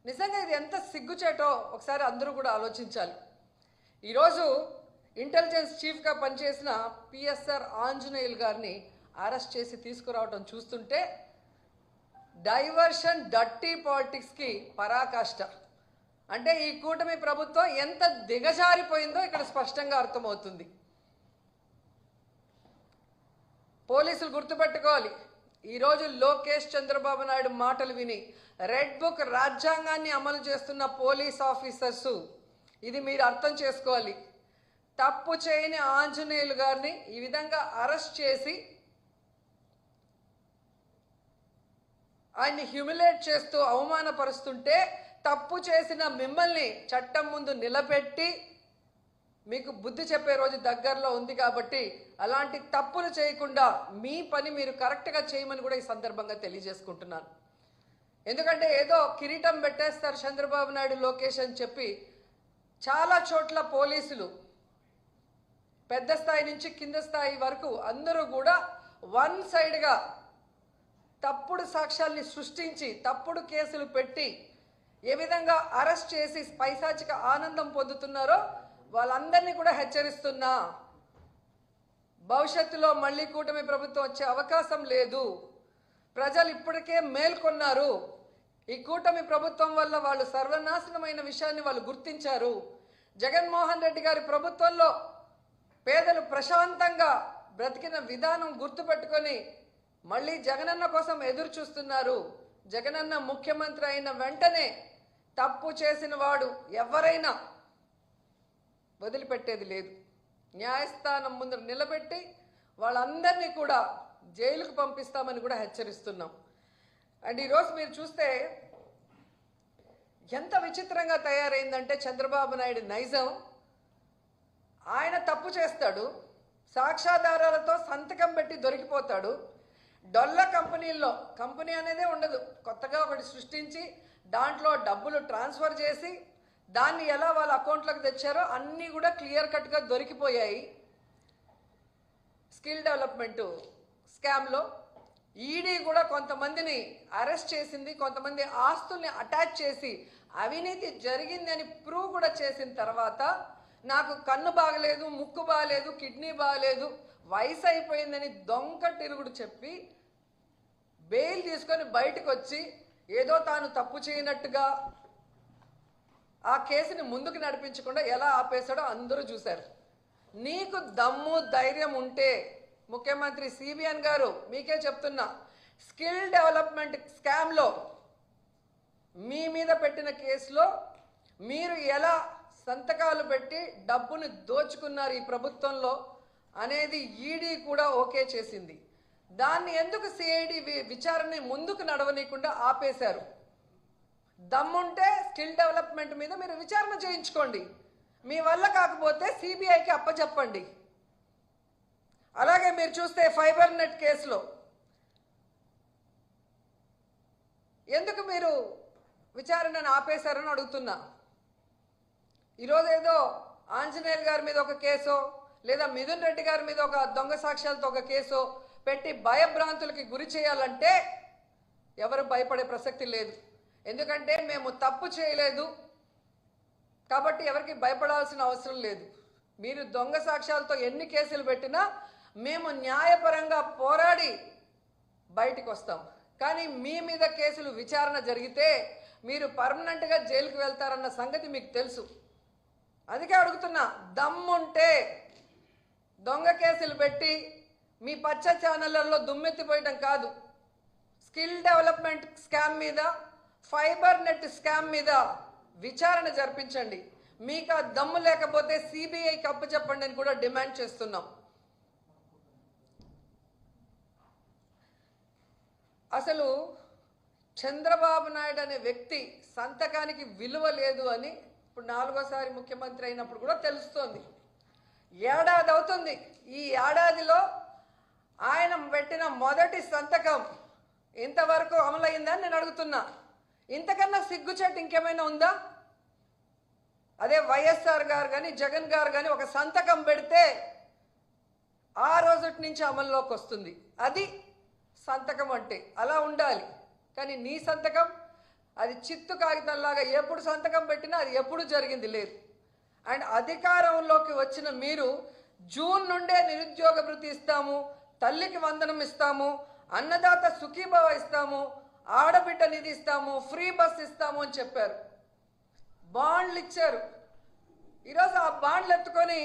నిజంగా ఇది ఎంత సిగ్గుచేటో ఒకసారి అందరూ కూడా ఆలోచించాలి. ఈరోజు ఇంటెలిజెన్స్ చీఫ్గా పనిచేసిన పిఎస్ఆర్ ఆంజనేయులు గారిని అరెస్ట్ చేసి తీసుకురావడం చూస్తుంటే డైవర్షన్ డర్టీ పాలిటిక్స్కి పరాకాష్ట. అంటే ఈ కూటమి ప్రభుత్వం ఎంత దిగజారిపోయిందో ఇక్కడ స్పష్టంగా అర్థమవుతుంది. పోలీసులు గుర్తుపెట్టుకోవాలి, ఈరోజు లోకేష్ చంద్రబాబు నాయుడు మాటలు విని రెడ్ బుక్ రాజ్యాంగాన్ని అమలు చేస్తున్న పోలీస్ ఆఫీసర్సు ఇది మీరు అర్థం చేసుకోవాలి. తప్పు చేయని ఆంజనేయులు గారిని ఈ విధంగా అరెస్ట్ చేసి ఆయన్ని హ్యూమిలేట్ చేస్తూ అవమానపరుస్తుంటే తప్పు చేసిన మిమ్మల్ని చట్టం ముందు నిలబెట్టి మీకు బుద్ధి చెప్పే రోజు దగ్గరలో ఉంది. కాబట్టి అలాంటి తప్పులు చేయకుండా మీ పని మీరు కరెక్ట్గా చేయమని కూడా ఈ సందర్భంగా తెలియజేసుకుంటున్నాను. ఎందుకంటే ఏదో కిరీటం పెట్టేస్తారు చంద్రబాబు నాయుడు లోకేష్ అని చెప్పి చాలా చోట్ల పోలీసులు పెద్ద స్థాయి నుంచి కింద స్థాయి వరకు అందరూ కూడా వన్ సైడ్గా తప్పుడు సాక్ష్యాల్ని సృష్టించి తప్పుడు కేసులు పెట్టి ఏ విధంగా అరెస్ట్ చేసి పైశాచిక ఆనందం పొందుతున్నారో వాళ్ళందరినీ కూడా హెచ్చరిస్తున్నా. భవిష్యత్తులో మళ్ళీ కూటమి ప్రభుత్వం వచ్చే అవకాశం లేదు. ప్రజలు ఇప్పటికే మేల్కొన్నారు. ఈ కూటమి ప్రభుత్వం వల్ల వాళ్ళు సర్వనాశనమైన విషయాన్ని వాళ్ళు గుర్తించారు. జగన్మోహన్ రెడ్డి గారి ప్రభుత్వంలో పేదలు ప్రశాంతంగా బ్రతికిన విధానం గుర్తుపెట్టుకొని మళ్ళీ జగనన్న కోసం ఎదురు చూస్తున్నారు. జగనన్న ముఖ్యమంత్రి అయిన వెంటనే తప్పు చేసిన వాడు ఎవరైనా వదిలిపెట్టేది లేదు. న్యాయస్థానం ముందు నిలబెట్టి వాళ్ళందరినీ కూడా జైలుకు పంపిస్తామని కూడా హెచ్చరిస్తున్నాం. అండ్ ఈరోజు మీరు చూస్తే ఎంత విచిత్రంగా తయారైందంటే చంద్రబాబు నాయుడు నైజం. ఆయన తప్పు చేస్తాడు, సాక్ష్యాధారాలతో సంతకం పెట్టి దొరికిపోతాడు. డొల్ల కంపెనీల్లో కంపెనీ అనేదే ఉండదు, కొత్తగా ఒకటి సృష్టించి దాంట్లో డబ్బులు ట్రాన్స్ఫర్ చేసి దాన్ని ఎలా వాళ్ళ అకౌంట్లోకి తెచ్చారో అన్నీ కూడా క్లియర్ కట్గా దొరికిపోయాయి. స్కిల్ డెవలప్మెంట్ స్కామ్లో ఈడీ కూడా కొంతమందిని అరెస్ట్ చేసింది. కొంతమంది ఆస్తుల్ని అటాచ్ చేసి అవినీతి జరిగిందని ప్రూవ్ కూడా చేసిన తర్వాత నాకు కన్ను బాగలేదు, ముక్కు బాగలేదు, కిడ్నీ బాగలేదు, వయసు అయిపోయిందని దొంగ తిరుగుడు చెప్పి బెయిల్ తీసుకొని బయటకు వచ్చి ఏదో తాను తప్పు చేయనట్టుగా ఆ కేసుని ముందుకు నడిపించకుండా ఎలా ఆపేశాడో అందరూ చూశారు. నీకు దమ్ము ధైర్యం ఉంటే ముఖ్యమంత్రి సిబిఎన్ గారు మీకే చెప్తున్నా, స్కిల్ డెవలప్మెంట్ స్కామ్లో మీ మీద పెట్టిన కేసులో మీరు ఎలా సంతకాలు పెట్టి డబ్బును దోచుకున్నారు ఈ ప్రభుత్వంలో అనేది ఈడీ కూడా ఓకే చేసింది. దాన్ని ఎందుకు సిఐడి విచారణ ముందుకు నడవనీయకుండా ఆపేశారు? దమ్ముంటే స్కిల్ డెవలప్మెంట్ మీద మీరు విచారణ చేయించుకోండి. మీ వల్ల కాకపోతే సిబిఐకి అప్పచెప్పండి. అలాగే మీరు చూస్తే ఫైబర్ నెట్ కేసులో ఎందుకు మీరు విచారణను ఆపేశారని అడుగుతున్నా. ఈరోజు ఏదో ఆంజనేయులు గారి మీద ఒక కేసో లేదా మిథున్ రెడ్డి గారి మీద ఒక దొంగ సాక్ష్యాలతో ఒక కేసో పెట్టి భయభ్రాంతులకి గురి చేయాలంటే ఎవరు భయపడే ప్రసక్తి లేదు. ఎందుకంటే మేము తప్పు చేయలేదు కాబట్టి ఎవరికి భయపడాల్సిన అవసరం లేదు. మీరు దొంగ సాక్ష్యాలతో ఎన్ని కేసులు పెట్టినా మేము న్యాయపరంగా పోరాడి బయటికి వస్తాం. కానీ మీ మీద కేసులు విచారణ జరిగితే మీరు పర్మనెంట్గా జైలుకి వెళ్తారన్న సంగతి మీకు తెలుసు. అందుకే అడుగుతున్నా, దమ్ముంటే దొంగ కేసులు పెట్టి మీ పచ్చ ఛానళ్లలో దుమ్మెత్తిపోయడం కాదు, స్కిల్ డెవలప్మెంట్ స్కామ్ మీద ఫైబర్ నెట్ స్కామ్ మీద విచారణ జరిపించండి. మీకు ఆ దమ్ము లేకపోతే సిబిఐకి అప్పచెప్పండి అని కూడా డిమాండ్ చేస్తున్నాం. అసలు చంద్రబాబు నాయుడు అనే వ్యక్తి సంతకానికి విలువ లేదు అని ఇప్పుడు 4వ ముఖ్యమంత్రి అయినప్పుడు కూడా తెలుస్తోంది. ఏడాది అవుతుంది. ఈ ఏడాదిలో ఆయన పెట్టిన మొదటి సంతకం ఇంతవరకు అమలైందని నేను అడుగుతున్నా. ఇంతకన్నా సిగ్గుచేటు ఇంకేమైనా ఉందా? అదే వైఎస్ఆర్ గారు కానీ జగన్ గారు కానీ ఒక సంతకం పెడితే ఆ రోజు నుంచి అమల్లోకి వస్తుంది. అది సంతకం అంటే అలా ఉండాలి. కానీ నీ సంతకం అది చిత్తు కాగితంలాగా ఎప్పుడు సంతకం పెట్టినా అది ఎప్పుడు జరిగింది లేదు. అండ్ అధికారంలోకి వచ్చిన మీరు జూన్ నుండే నిరుద్యోగ భృతి ఇస్తాము, తల్లికి వందనం ఇస్తాము, అన్నదాత సుఖీభవ ఇస్తాము, ఆడబిడ్డ నిధి ఇస్తాము, ఫ్రీ బస్ ఇస్తాము అని చెప్పారు. బాండ్లు ఇచ్చారు. ఈరోజు ఆ బాండ్లు ఎత్తుకొని